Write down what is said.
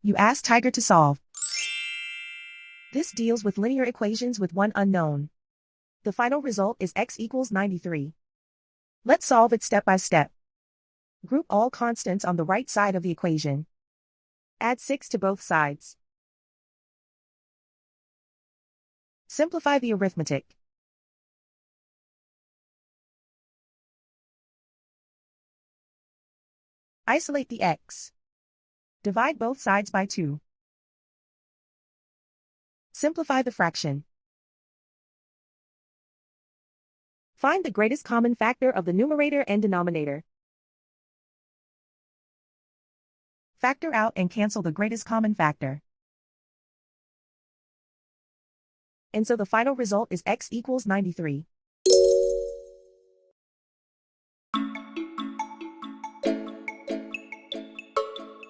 You ask Tiger to solve. This deals with linear equations with one unknown. The final result is x equals 93. Let's solve it step by step. Group all constants on the right side of the equation. Add 6 to both sides. Simplify the arithmetic. Isolate the x. Divide both sides by 2. Simplify the fraction. Find the greatest common factor of the numerator and denominator. Factor out and cancel the greatest common factor. And so the final result is x equals 93.